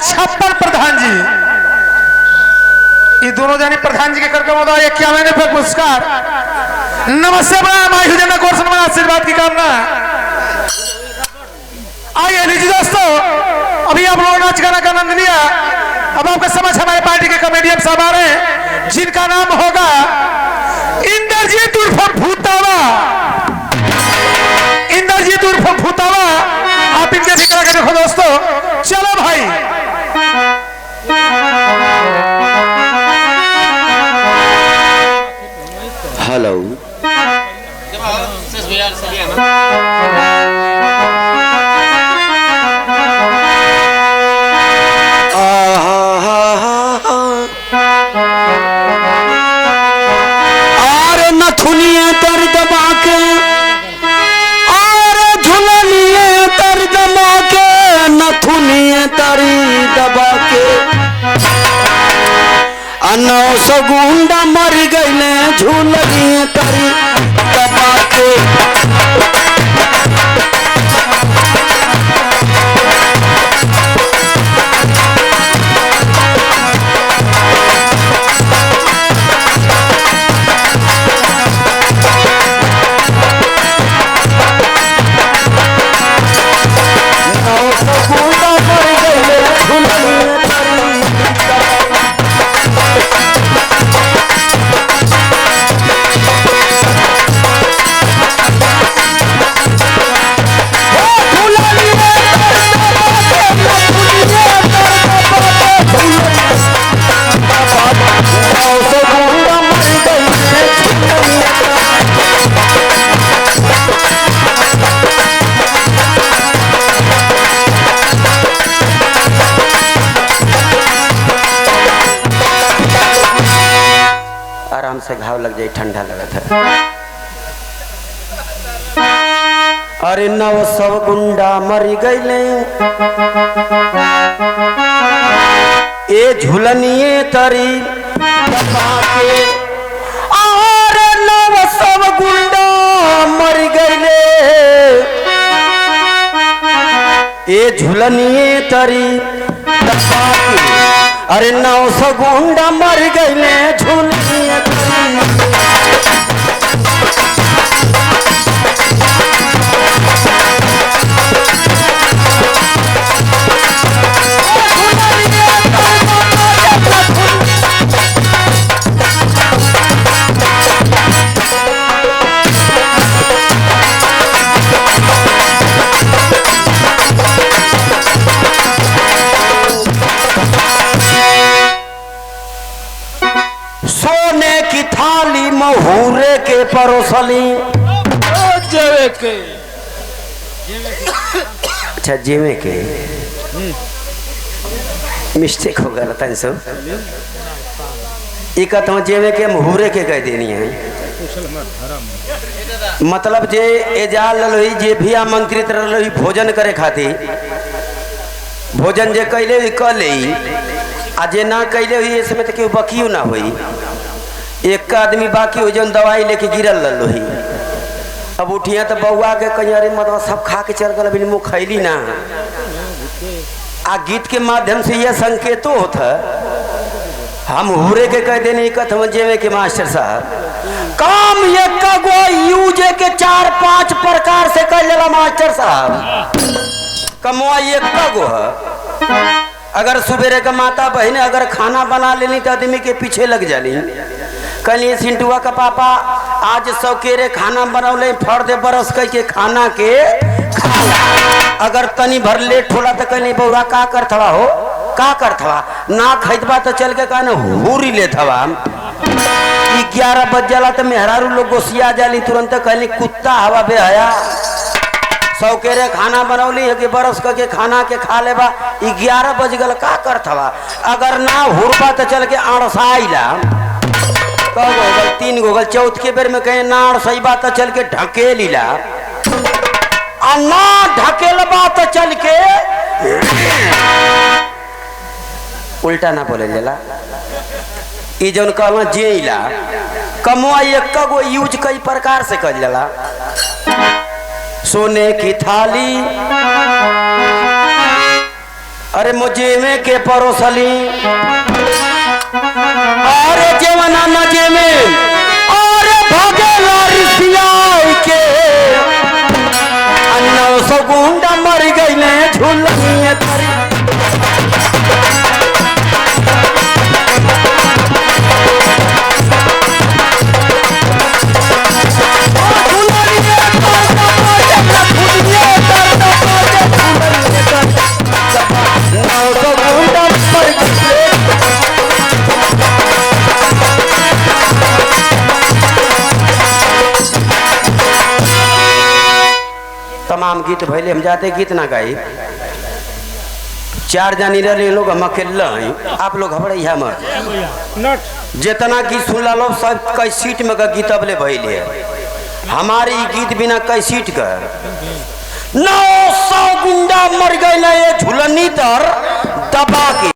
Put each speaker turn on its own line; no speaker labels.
छप्पन प्रधान जी, ये दोनों जानी प्रधान जी के करके होता है 51 रुपये पुरस्कार। नमस्ते बड़ा माई हुजन कोर्स में आशीर्वाद की कामना। आइए लीजिए दोस्तों, अभी आप लोगों नाच गाना का आनंद लिया। अब आपके समझ हमारे पार्टी के कॉमेडियन साहब आ रहे हैं जिनका नाम होगा इंद्रजीत उर्फ भूतावा। इंद्रजीत उर्फ भूतावा, आप इनके भी करा के देखो दोस्तों। चलो भाई,
हेलो
आरे नथुनिए तर दबा के, आरे झुलनिए तर दबा के, नथुनिए तरी दबा के, 900 गुंडा मर गईले झुलनिए तरी दबा के।
आराम से घाव लग जाए, ठंडा लगा था।
अरे 900 गुंडा मर गईले ए झुलनिए तरी दबा के। अरे 900 गुंडा मर गईले ए झुलनिए तरी दबा के। अरे 900 गुंडा मर गईले झुलनिए तरी। सोने की थाली महुरे के परोसली।
अच्छा जेमे के मिस्टेक हो गया था सब। एक कहता हूँ जेमे के महुरे के कह देनी है, मतलब जे एजाल ललोही जे भी आमंत्रित रही भोजन करे खातिर, भोजन जे कैले हुई कह ले, आ जे ना कैले हुई इसमें तो क्यों बकियो ना हुई। एक आदमी बाकी हो जन दवाई लेके गिरल ललोही, अब उठिया तो बउआ के कहीं अरे मतलब सब खा के चल गल, अभी मुँह खैली ना। आ गीत के माध्यम से यह संकेतो होता हम हुरे के कह देने कथम जेवे के मास्टर साहब
काम एक गो यूजे के 4-5 प्रकार से कर लेला मास्टर साहब।
कमवा एक गो है। अगर सुबेरे का माता बहने अगर खाना बना लेनी तो आदमी के पीछे लग जानी। कल सिंटुआ का पापा आज सौकेरे खाना बनौले फर दे बरस कह के खाना के खाला। अगर तनी भर लेट होला तो कहनी बउरा का कर थवा हो, का कर थवा ना खैतबा तो चल के कहना हुरी ले थवा। 11 बज जाला तो मेहरारू लोग गोसिया जाली, तुरंत कहनी कुत्ता हवा बेहया। सौकेरे खाना बनौली है कि बरस के खाना के खा लेबा, 11 बज गल का कर थवा। अगर ना हुरबा तो चल के अड़साइला, 3 गोगल चौथ के बेर में कहे ना अड़सैबा तो चल के ढकेलीला, आ ना ढकेलबा तो चल के उल्टा ना बोले लेला। ई जौन कहला जेला कमुआ एक गो यूज कई प्रकार से कर जाला। सोने की थाली, अरे मुझे में के परोसली और जेवना नजे में और भगेला रिसियाई के 900 गुंडा मर गई ने झूलनी तरी तमाम गीत भैले हम जाते गीत ना गाई 4 जानी रहे लोग हम अकेला हैं आप लोग घबराई है मत जितना गीत सुन लो सब कई सीट में का गीत अबले भैले हमारी गीत बिना कई सीट का 900 गुंडा मर गए झुलनी तर दबा के